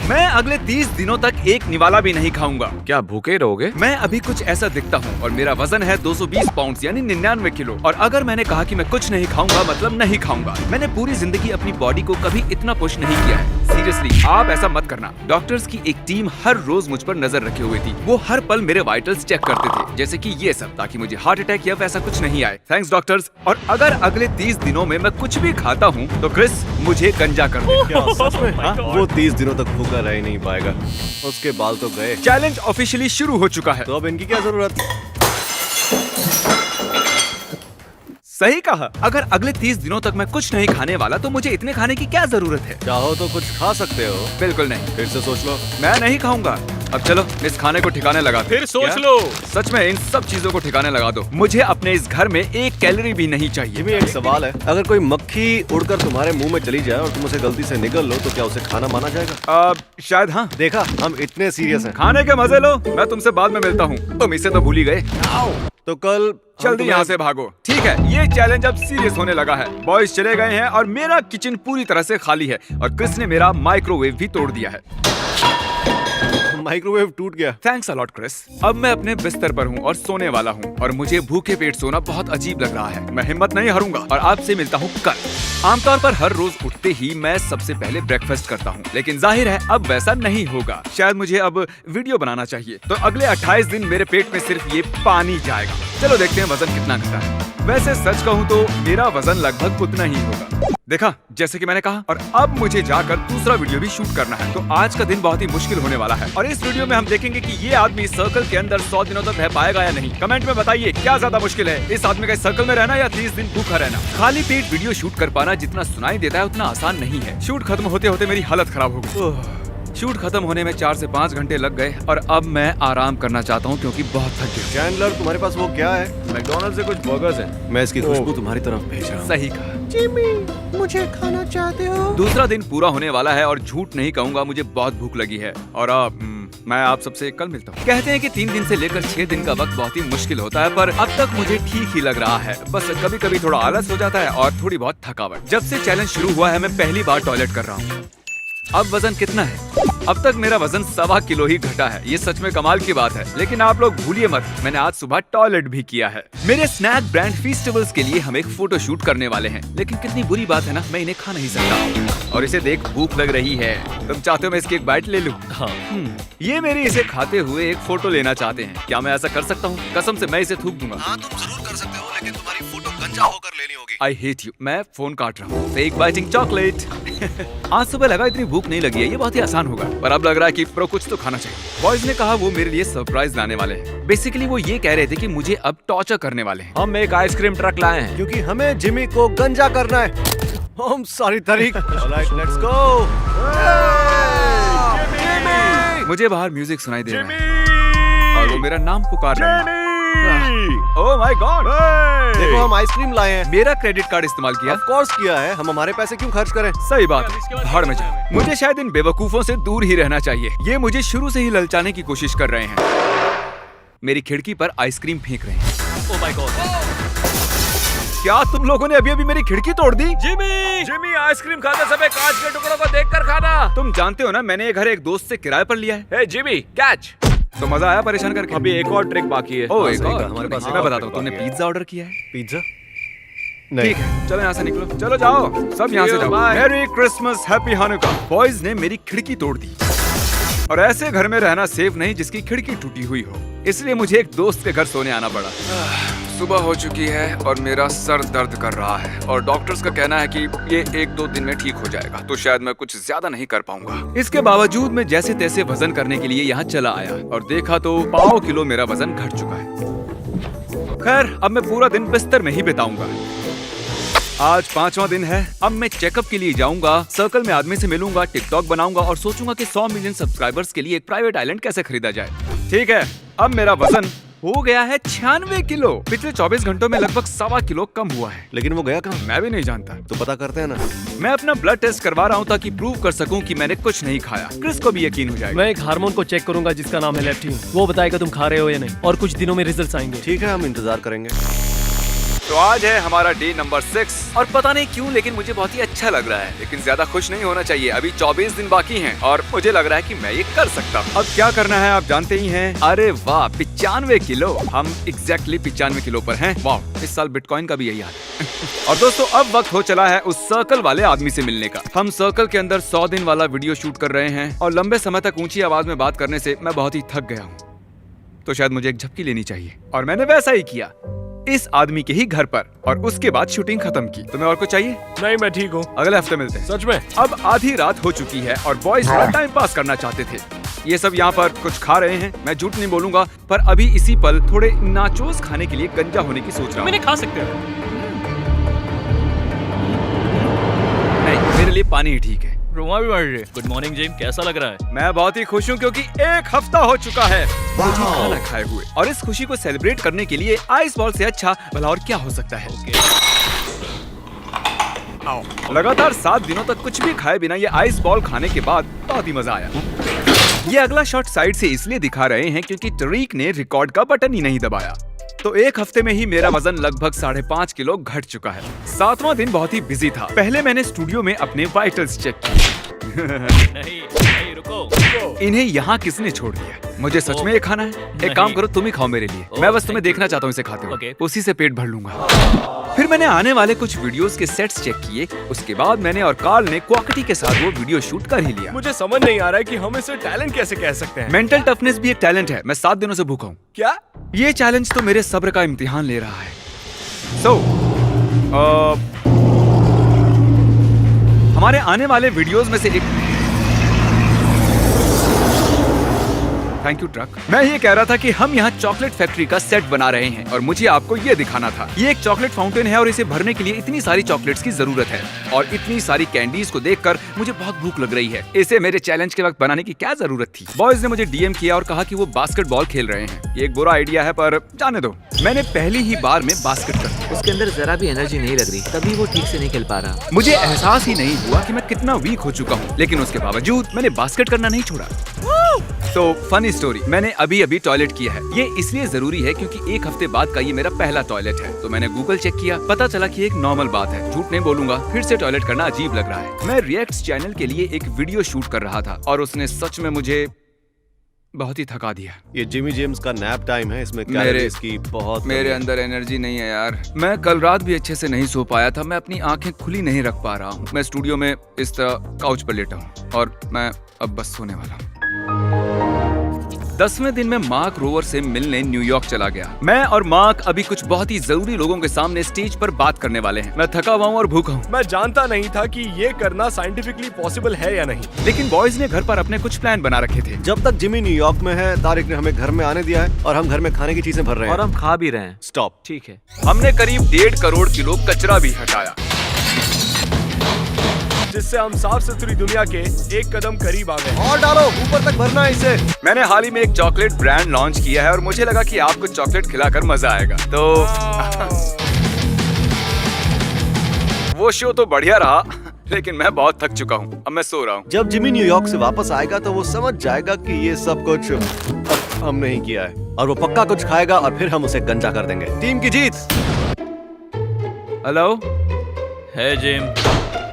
मैं अगले 30 दिनों तक एक निवाला भी नहीं खाऊंगा। क्या भूखे रहोगे? मैं अभी कुछ ऐसा दिखता हूँ और मेरा वजन है 220 पाउंड यानी 99 किलो। और अगर मैंने कहा कि मैं कुछ नहीं खाऊंगा मतलब नहीं खाऊंगा। मैंने पूरी जिंदगी अपनी बॉडी को कभी इतना पुश नहीं किया है। सीरियसली आप ऐसा मत करना। डॉक्टर्स की एक टीम हर रोज मुझ पर नजर रखे हुए थी। वो हर पल मेरे वाइटल्स चेक करते थे, जैसे कि ये सब, ताकि मुझे हार्ट अटैक या वैसा कुछ नहीं आए। Thanks doctors. और अगर अगले 30 दिनों में मैं कुछ भी खाता हूँ तो क्रिस मुझे गंजा कर दे। क्या सच में? हाँ? वो 30 दिनों तक भूखा रह ही नहीं पाएगा। उसके बाल तो गए। चैलेंज ऑफिशियली शुरू हो चुका है। तो अब इनकी क्या जरूरत? सही कहा। अगर अगले 30 दिनों तक मैं कुछ नहीं खाने वाला तो मुझे इतने खाने की क्या जरूरत है? चाहो तो कुछ खा सकते हो। बिल्कुल नहीं। फिर से सोच लो। मैं नहीं खाऊंगा। अब चलो इस खाने को ठिकाने लगा दो। फिर सोच क्या? लो। सच में इन सब चीजों को ठिकाने लगा दो। मुझे अपने इस घर में एक कैलोरी भी नहीं चाहिए। ये भी एक सवाल है, अगर कोई मक्खी उड़कर तुम्हारे मुंह में चली जाए और तुम उसे गलती से निगल लो तो क्या उसे खाना माना जाएगा? शायद हाँ। देखा, हम इतने सीरियस हैं। खाने के मजे लो। मैं तुमसे बाद में मिलता हूँ। तुम इसे तो भूल ही गए। तो कल जल्दी यहाँ से भागो। ठीक है, ये चैलेंज अब सीरियस होने लगा है। बॉयज चले गए हैं और मेरा किचन पूरी तरह से खाली है और क्रिस ने मेरा माइक्रोवेव भी तोड़ दिया है। माइक्रोवेव टूट गया। Thanks a lot Chris. अब मैं अपने बिस्तर पर हूँ और सोने वाला हूँ और मुझे भूखे पेट सोना बहुत अजीब लग रहा है। मैं हिम्मत नहीं हारूंगा और आपसे मिलता हूँ कल। आमतौर पर हर रोज उठते ही मैं सबसे पहले ब्रेकफास्ट करता हूँ, लेकिन जाहिर है अब वैसा नहीं होगा। शायद मुझे अब वीडियो बनाना चाहिए। तो अगले 28 दिन मेरे पेट में सिर्फ ये पानी जाएगा। चलो देखते हैं वजन कितना घटा है। वैसे सच कहूँ तो मेरा वजन लगभग उतना ही होगा। देखा, जैसे कि मैंने कहा। और अब मुझे जाकर दूसरा वीडियो भी शूट करना है। तो आज का दिन बहुत ही मुश्किल होने वाला है और इस वीडियो में हम देखेंगे कि ये आदमी इस सर्कल के अंदर 100 दिनों तक रह पाएगा या नहीं। कमेंट में बताइए क्या ज्यादा मुश्किल है, इस आदमी का इस सर्कल में रहना या 30 दिन भूखा रहना। खाली पेट वीडियो शूट कर पाना जितना सुनाई देता है उतना आसान नहीं है। शूट खत्म होते होते मेरी हालत खराब हो गई। शूट खत्म होने में 4 से 5 घंटे लग गए और अब मैं आराम करना चाहता हूँ क्योंकि बहुत थक गया। चैंडलर, तुम्हारे पास वो क्या है? मैकडॉनल्ड से कुछ बर्गर्स हैं। मैं इसकी खुशबू तुम्हारी तरफ भेज रहा हूँ। सही कहा। जिमी, मुझे खाना चाहते हो? दूसरा दिन पूरा होने वाला है और झूठ नहीं कहूंगा, मुझे बहुत भूख लगी है। और अब मैं आप सबसे कल मिलता हूँ। कहते हैं कि 3 दिन से लेकर 6 दिन का वक्त बहुत ही मुश्किल होता है, पर अब तक मुझे ठीक ही लग रहा है। बस कभी कभी थोड़ा आलस हो जाता है और थोड़ी बहुत थकावट। जब से चैलेंज शुरू हुआ है मैं पहली बार टॉयलेट कर रहा हूँ। अब वजन कितना है? अब तक मेरा वजन 1.25 किलो ही घटा है। ये सच में कमाल की बात है। लेकिन आप लोग भूलिए मत, मैंने आज सुबह टॉयलेट भी किया है। मेरे स्नैक ब्रांड फीस्टिवल्स के लिए हम एक फोटो शूट करने वाले हैं, लेकिन कितनी बुरी बात है ना, मैं इन्हें खा नहीं सकता। और इसे देख भूख लग रही है। तुम चाहते हो मैं इसकी एक बाइट ले लूं? हाँ। ये मेरी इसे खाते हुए एक फोटो लेना चाहते हैं। क्या मैं ऐसा कर सकता हूँ? कसम से मैं इसे थूक दूंगा। हाँ, तुम जरूर कर सकते हो, लेकिन तुम्हारी फोटो गंजा होकर लेनी होगी। आई हेट यू। मैं फोन काट रहा हूँ। Fake biting chocolate. आज सुबह लगा इतनी भूख नहीं लगी है, ये बहुत ही आसान होगा, पर अब लग रहा है कि प्रो कुछ तो खाना चाहिए। बॉयज ने कहा वो मेरे लिए सरप्राइज लाने वाले हैं। बेसिकली वो ये कह रहे थे कि मुझे अब टॉर्चर करने वाले हैं। हम एक आइसक्रीम ट्रक लाए हैं क्योंकि हमें जिमी को गंजा करना है। हम सारी तारीख। Alright, let's go। मुझे बाहर म्यूजिक सुनाई दे रहा है और वो मेरा नाम पुकार रहा है। Oh my God! देखो, हम आइसक्रीम लाए हैं। मेरा क्रेडिट कार्ड इस्तेमाल किया। ऑफ कोर्स किया है, हम हमारे पैसे क्यों खर्च करें? सही बात है, भाड़ में जाओ। मुझे शायद इन बेवकूफों से दूर ही रहना चाहिए। ये मुझे शुरू से ही ललचाने की कोशिश कर रहे हैं। मेरी खिड़की पर आइसक्रीम फेंक रहे हैं। Oh my God! क्या तुम लोगों ने अभी अभी मेरी खिड़की तोड़ दी? जिमी आइसक्रीम खाते समय कांच के टुकड़ों को देखकर खाना। तुम जानते हो ना, मैंने ये घर एक दोस्त से किराए पर लिया है। हे जिमी, कैच! तो मजा आया परेशान करके? अभी एक और ट्रिक बाकी है। ओह, एक सही और? कहा, हमारे पास मैं एक और बताता हूँ। ट्रिक तुमने बाकी है। पिज्जा ऑर्डर किया है? पिज्जा? ठीक है, चलो यहाँ से निकलो। चलो जाओ, सब यहाँ से जाओ। Bye. Merry Christmas, happy हानुका। Boys ने मेरी खिड़की तोड़ दी और ऐसे घर में रहना सेफ नहीं जिसकी खिड़की टूटी हुई हो, इसलिए मुझे एक दोस्त के घर सोने आना पड़ा। सुबह हो चुकी है और मेरा सर दर्द कर रहा है और डॉक्टर्स का कहना है कि ये 1-2 दिन में ठीक हो जाएगा, तो शायद मैं कुछ ज्यादा नहीं कर पाऊंगा। इसके बावजूद मैं जैसे तैसे वजन करने के लिए यहाँ चला आया और देखा तो 1.25 किलो मेरा वजन घट चुका है। खैर, अब मैं पूरा दिन बिस्तर में ही बिताऊंगा। आज 5वां दिन है। अब मैं चेकअप के लिए जाऊंगा, सर्कल में आदमी से मिलूंगा, टिकटॉक बनाऊंगा और सोचूंगा कि 100 मिलियन सब्सक्राइबर्स के लिए एक प्राइवेट आइलैंड कैसे खरीदा जाए। ठीक है, अब मेरा वजन हो गया है 96 किलो। पिछले 24 घंटों में लगभग 1.25 किलो कम हुआ है। लेकिन वो गया कहाँ? मैं भी नहीं जानता। तो पता करते हैं ना। मैं अपना ब्लड टेस्ट करवा रहा हूँ ताकि प्रूव कर सकूं कि मैंने कुछ नहीं खाया। क्रिस को भी यकीन हो जाएगा। मैं एक हार्मोन को चेक करूंगा जिसका नाम है लेप्टिन। वो बताएगा तुम खा रहे हो या नहीं, और कुछ दिनों में रिजल्ट्स आएंगे। ठीक है, हम इंतजार करेंगे। तो आज है हमारा डे नंबर 6 और पता नहीं क्यों लेकिन मुझे बहुत ही अच्छा लग रहा है, लेकिन ज्यादा खुश नहीं होना चाहिए। अभी 24 दिन बाकी हैं और मुझे लग रहा है कि मैं ये कर सकता हूँ। अब क्या करना है आप जानते ही हैं। अरे वाह, 95 किलो। हम एग्जैक्टली 95 किलो पर हैं। वाह, इस साल बिटकॉइन का भी यही हाल है। और दोस्तों अब वक्त हो चला है उस सर्कल वाले आदमी से मिलने का। हम सर्कल के अंदर 100 दिन वाला वीडियो शूट कर रहे हैं और लंबे समय तक ऊंची आवाज में बात करने से मैं बहुत ही थक गया हूँ, तो शायद मुझे एक झपकी लेनी चाहिए। और मैंने वैसा ही किया इस आदमी के ही घर पर, और उसके बाद शूटिंग खत्म की। तुम्हें और कुछ चाहिए? नहीं, मैं ठीक हूँ। अगले हफ्ते मिलते हैं। सच में? अब आधी रात हो चुकी है और बॉयज थोड़ा टाइम पास करना चाहते थे। ये सब यहाँ पर कुछ खा रहे हैं, मैं झूठ नहीं बोलूंगा, पर अभी इसी पल थोड़े नाचोस खाने के लिए गंजा होने की सोच रहा हूँ। खा सकते हो? नहीं, मेरे लिए पानी ही ठीक है। रोमा भी बढ़ रही है। गुड मॉर्निंग जिम, कैसा लग रहा है? मैं बहुत ही खुश हूँ क्योंकि 1 हफ्ता हो चुका है मुझे खाना खाए हुए, और इस खुशी को सेलिब्रेट करने के लिए आइस बॉल से अच्छा भला और क्या हो सकता है। लगातार 7 दिनों तक कुछ भी खाए बिना ये आइस बॉल खाने के बाद बहुत ही मजा आया। ये अगला शॉट साइड से इसलिए दिखा रहे हैं क्योंकि तरीक ने रिकॉर्ड का बटन ही नहीं दबाया। तो 1 हफ्ते में ही मेरा वजन लगभग 5.5 किलो घट चुका है। 7वां दिन बहुत ही बिजी था। पहले मैंने स्टूडियो में अपने वाइटल्स चेक किए। नहीं, रुको। इन्हें यहाँ किसने छोड़ दिया? मुझे सच में ये खाना है? एक काम करो, तुम ही खाओ मेरे लिए। मैं बस तुम्हें देखना चाहता हूँ इसे खाते हुए। उसी से पेट भर लूंगा। फिर मैंने आने वाले कुछ वीडियोस के सेट्स चेक किए। उसके बाद मैंने और कार्ल ने क्वाकिटी के साथ वो वीडियो शूट कर ही लिया। मुझे समझ नहीं आ रहा है कि हम इसे टैलेंट कैसे कह सकते हैं। मेंटल टफनेस भी एक टैलेंट है। मैं 7 दिनों से भूखा हूँ। क्या? ये चैलेंज तो मेरे सब्र का इम्तिहान ले रहा है। हमारे आने वाले वीडियोस में से एक, थैंक यू ट्रक। मैं ये कह रहा था कि हम यहाँ चॉकलेट फैक्ट्री का सेट बना रहे हैं और मुझे आपको ये दिखाना था। ये एक चॉकलेट फाउंटेन है और इसे भरने के लिए इतनी सारी चॉकलेट्स की जरूरत है, और इतनी सारी कैंडीज को देखकर मुझे बहुत भूख लग रही है। इसे मेरे चैलेंज के वक्त बनाने की क्या जरूरत थी? बॉयज ने मुझे डीएम किया और कहा कि वो बास्केटबॉल खेल रहे हैं। ये एक बुरा आइडिया है, पर जाने दो। मैंने पहली ही बार में बास्केट कर दी। उसके अंदर जरा भी एनर्जी नहीं लग रही, तभी वो ठीक से नहीं खेल पा रहा। मुझे एहसास ही नहीं हुआ कि मैं कितना वीक हो चुका हूँ, लेकिन उसके बावजूद मैंने बास्केट करना नहीं छोड़ा। तो फनी स्टोरी, मैंने अभी टॉयलेट किया है। ये इसलिए जरूरी है क्योंकि 1 हफ्ते बाद का ये मेरा पहला टॉयलेट है। तो मैंने गूगल चेक किया, पता चला कि एक नॉर्मल बात है। झूठ नहीं बोलूंगा, फिर से टॉयलेट करना अजीब लग रहा है। मैं रिएक्ट्स चैनल के लिए एक वीडियो शूट कर रहा था और उसने सच में मुझे बहुत ही थका दिया। ये जिमी जेम्स का नैप टाइम है, इसमें कैलोरीज की बहुत मेरे अंदर एनर्जी नहीं है यार। मैं कल रात भी अच्छे से नहीं सो पाया था। मैं अपनी आंखें खुली नहीं रख पा रहा हूँ। मैं स्टूडियो में इस तरह काउच पर लेटा हूँ और मैं अब बस सोने वाला हूँ। 10वें दिन में मार्क रोवर से मिलने न्यूयॉर्क चला गया। मैं और मार्क अभी कुछ बहुत ही जरूरी लोगों के सामने स्टेज पर बात करने वाले हैं। मैं थका हुआ हूँ और भूखा हूँ। मैं जानता नहीं था कि ये करना साइंटिफिकली पॉसिबल है या नहीं, लेकिन बॉयज ने घर पर अपने कुछ प्लान बना रखे थे। जब तक जिमी न्यूयॉर्क में है, तारिक ने हमें घर में आने दिया है और हम घर में खाने की चीजें भर रहे हैं और हम खा भी रहे हैं। स्टॉप। ठीक है। हमने करीब 1.5 करोड़ किलो कचरा भी हटाया, जिससे हम साफ सुथरी दुनिया के एक कदम करीब आ गए। और डालो, ऊपर तक भरना है इसे। मैंने हाल ही में एक चॉकलेट ब्रांड लॉन्च किया है और मुझे लगा कि आपको चॉकलेट खिलाकर मजा आएगा। तो वो शो तो बढ़िया रहा, लेकिन मैं बहुत थक चुका हूँ। अब मैं सो रहा हूँ। जब जिमी न्यूयॉर्क से वापस आएगा तो वो समझ जाएगा कि ये सब कुछ हमने ही किया है, और वो पक्का कुछ खाएगा और फिर हम उसे गंजा कर देंगे। टीम की जीत। हेलो, है जिम,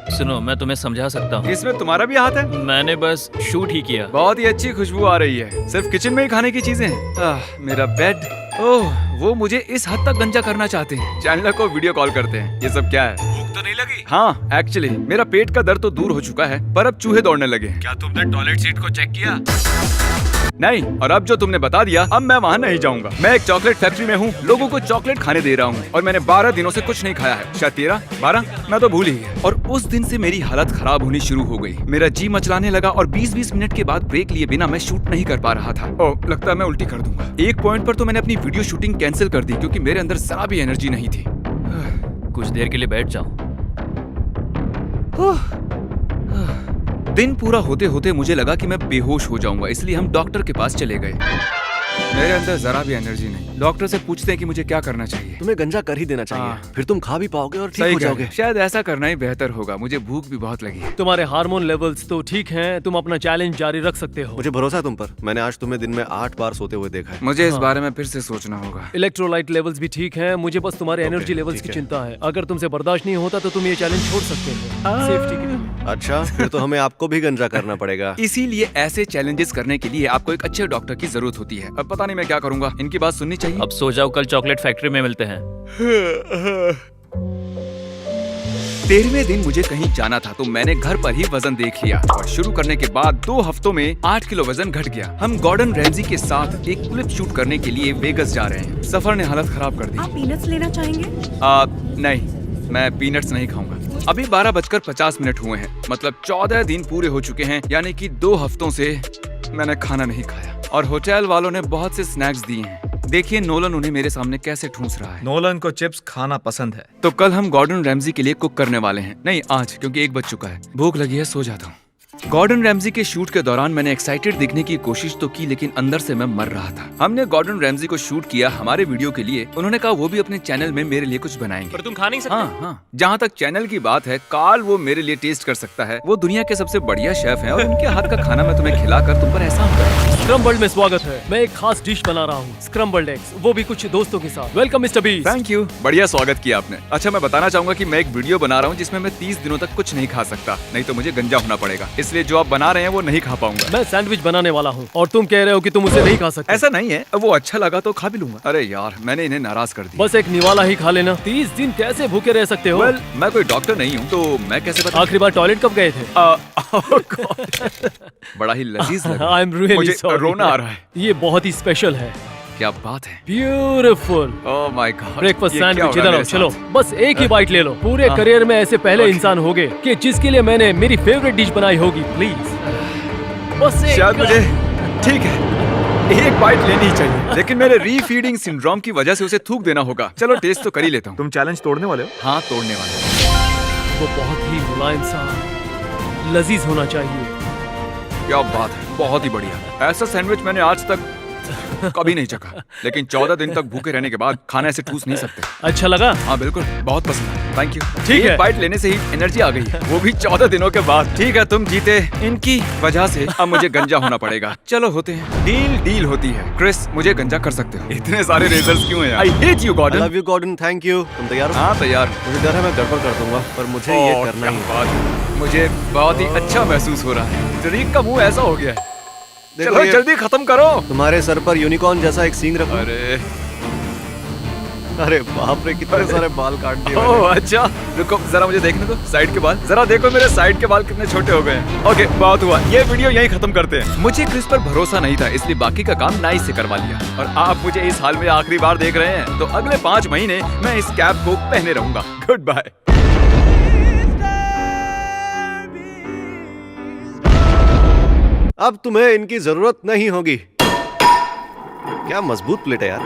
सुनो मैं तुम्हें समझा सकता हूँ। इसमें तुम्हारा भी हाथ है? मैंने बस शूट ही किया। बहुत ही अच्छी खुशबू आ रही है। सिर्फ किचन में ही खाने की चीजें हैं। मेरा बेड, ओह वो मुझे इस हद तक गंजा करना चाहते हैं। चैनलर को वीडियो कॉल करते हैं। ये सब क्या है? भूख तो नहीं लगी? हाँ एक्चुअली मेरा पेट का दर्द तो दूर हो चुका है, पर अब चूहे दौड़ने लगे। क्या तुमने टॉयलेट सीट को चेक किया? नहीं, और अब जो तुमने बता दिया अब मैं वहाँ नहीं जाऊंगा। मैं एक चॉकलेट फैक्ट्री में हूँ, लोगों को चॉकलेट खाने दे रहा हूँ, और मैंने 12 दिनों से कुछ नहीं खाया है। शायद 13, 12, मैं तो भूल ही गया। और उस दिन से मेरी हालत खराब होनी शुरू हो गई। मेरा जी मचलाने लगा और 20-20 मिनट के बाद ब्रेक लिए बिना मैं शूट नहीं कर पा रहा था। ओह लगता है मैं उल्टी कर दूंगा। एक पॉइंट पर तो मैंने अपनी वीडियो शूटिंग कैंसिल कर दी क्योंकि मेरे अंदर जरा भी एनर्जी नहीं थी। कुछ देर के लिए बैठ जाओ। दिन पूरा होते होते मुझे लगा कि मैं बेहोश हो जाऊंगा, इसलिए हम डॉक्टर के पास चले गए। मेरे अंदर जरा भी एनर्जी नहीं। डॉक्टर से पूछते हैं कि मुझे क्या करना चाहिए। तुम्हें गंजा कर ही देना चाहिए, हाँ। फिर तुम खा भी पाओगे और ठीक सही हो कह रहे जाओगे। हैं। शायद ऐसा करना ही बेहतर होगा। मुझे भूख भी बहुत लगी है। तुम्हारे हार्मोन लेवल्स तो ठीक हैं, तुम अपना चैलेंज जारी रख सकते हो। मुझे भरोसा है तुम पर। मैंने आज तुम्हें दिन में 8 बार सोते हुए देखा है। मुझे इस बारे में फिर से सोचना होगा। इलेक्ट्रोलाइट लेवल्स भी ठीक हैं, मुझे बस तुम्हारे एनर्जी लेवल्स ठीक की है। चिंता है। अगर तुमसे बर्दाश्त नहीं होता तो तुम ये चैलेंज छोड़ सकते हो सेफ्टी के लिए। अच्छा, फिर तो हमें आपको भी गंजा करना पड़ेगा। इसीलिए ऐसे चैलेंजेस करने के लिए आपको एक अच्छे डॉक्टर की जरूरत होती है। अब पता नहीं मैं क्या करूंगा। इनकी बात सुननी चाहिए। अब सो जाओ, कल चॉकलेट फैक्ट्री में मिलते हैं। 13वें दिन मुझे कहीं जाना था तो मैंने घर पर ही वजन देख लिया और शुरू करने के बाद 2 हफ्तों में 8 किलो वजन घट गया। हम गॉर्डन रैमजी के साथ एक क्लिप शूट करने के लिए वेगस जा रहे हैं। सफर ने हालत खराब कर दी। आप पीनट्स लेना चाहेंगे? नहीं, मैं पीनट्स नहीं खाऊंगा। अभी 12:50 हुए हैं। मतलब 14 दिन पूरे हो चुके हैं, यानी कि 2 हफ्तों से मैंने खाना नहीं खाया। और होटल वालों ने बहुत से स्नैक्स दिए हैं। देखिए नोलन उन्हें मेरे सामने कैसे ठूंस रहा है। नोलन को चिप्स खाना पसंद है। तो कल हम गॉर्डन रैमजी के लिए कुक करने वाले हैं। नहीं आज, क्योंकि 1 बज चुका है। भूख लगी है, सो जाता हूँ। गॉर्डन रैमजी के शूट के दौरान मैंने एक्साइटेड दिखने की कोशिश तो की, लेकिन अंदर से मैं मर रहा था। हमने गॉर्डन रैमजी को शूट किया हमारे वीडियो के लिए। उन्होंने कहा वो भी अपने चैनल में मेरे लिए कुछ बनाएंगे। पर तुम खा नहीं सकते। हाँ। जहाँ तक चैनल की बात है, कार्ल वो मेरे लिए टेस्ट कर सकता है। वो दुनिया के सबसे बढ़िया शेफ हैं और उनके हाथ का खाना मैं तुम्हें खिलाकर तुम पर एहसान करूंगा। स्क्रम्बल्ड में स्वागत है। मैं एक खास डिश बना रहा हूँ, स्क्रम्बल्ड एग्स, वो भी कुछ दोस्तों के साथ। Welcome mister beast. Thank you, बढ़िया स्वागत किया आपने। अच्छा, मैं बताना चाहूंगा कि मैं एक वीडियो बना रहा हूँ जिसमें मैं 30 दिनों तक कुछ नहीं खा सकता, नहीं तो मुझे गंजा होना पड़ेगा। इसलिए जो आप बना रहे हैं वो नहीं खा पाऊंगा। मैं सैंडविच बनाने वाला हूँ और तुम कह रहे हो कि तुम उसे नहीं खा सकते। ऐसा नहीं है, वो अच्छा लगा तो खा भी लूंगा। अरे यार, मैंने इन्हें नाराज कर दिया। बस एक निवाला ही खा लेना। 30 दिन कैसे भूखे रह सकते हो? वेल, मैं कोई डॉक्टर नहीं हूँ तो मैं कैसे बता। आखिरी बार टॉयलेट कब गए थे? बड़ा ही लजीज लगा। आई एम रियली मुझे सॉरी। रोना आ रहा है। ये बहुत ही स्पेशल है। क्या बात है। Beautiful. Oh my God. Breakfast sandwich इधर आओ, चलो बस एक ही बाइट ले लो। पूरे करियर में ऐसे पहले इंसान होगे कि जिसके लिए मैंने मेरी फेवरेट डिश बनाई होगी। प्लीज बस एक। शायद मुझे ठीक है, एक बाइट लेनी ही चाहिए, लेकिन मेरे रीफीडिंग सिंड्रोम की वजह से उसे थूक देना होगा। चलो टेस्ट तो कर ही लेता हूँ। तुम चैलेंज तोड़ने वाले हो? हाँ, तोड़ने वाला। वो बहुत ही मुलायम सा लजीज होना चाहिए। क्या बात है, बहुत ही बढ़िया। ऐसा सैंडविच मैंने आज तक कभी नहीं चखा, लेकिन 14 दिन तक भूखे रहने के बाद खाना ऐसे ठूस नहीं सकते। अच्छा लगा? हाँ बिल्कुल, बहुत पसंद है। Thank you. ठीक है। एक बाइट लेने से ही एनर्जी आ गई है, वो भी 14 दिनों के बाद। ठीक है, तुम जीते। इनकी वजह से अब मुझे गंजा होना पड़ेगा। चलो होते हैं। डील होती है। क्रिस, मुझे गंजा कर सकते हो। इतने सारे रेजर्स क्यों हैं यार? I hate you I Gordon. love you, Gordon. Thank you. तुम तैयार हो? हाँ तैयार। मुझे डर है मैं गड़बड़ कर दूंगा, पर मुझे ये ओह, करना ही क्या है। बात है। मुझे बहुत ही अच्छा महसूस हो रहा है। तरीक का मुंह ऐसा हो गया है। देखो चलो ये जल्दी खत्म करो। तुम्हारे सर पर यूनिकॉर्न जैसा एक सींग रखो। अरे अरे बाप रे, कितने सारे बाल काट दिए मैंने। ओह अच्छा, रुको जरा मुझे देखने दो साइड के बाल। जरा देखो मेरे साइड के बाल कितने छोटे हो गए हैं। ओके, बहुत हुआ। ये वीडियो यहीं खत्म करते हैं। मुझे क्रिस पर भरोसा नहीं था, इसलिए बाकी का काम नाइस से करवा लिया। और आप मुझे इस हाल में आखिरी बार देख रहे हैं, तो अगले 5 महीने मैं इस कैप को पहने रहूंगा। Goodbye. अब तुम्हें इनकी जरूरत नहीं होगी। क्या मजबूत प्लेट है यार।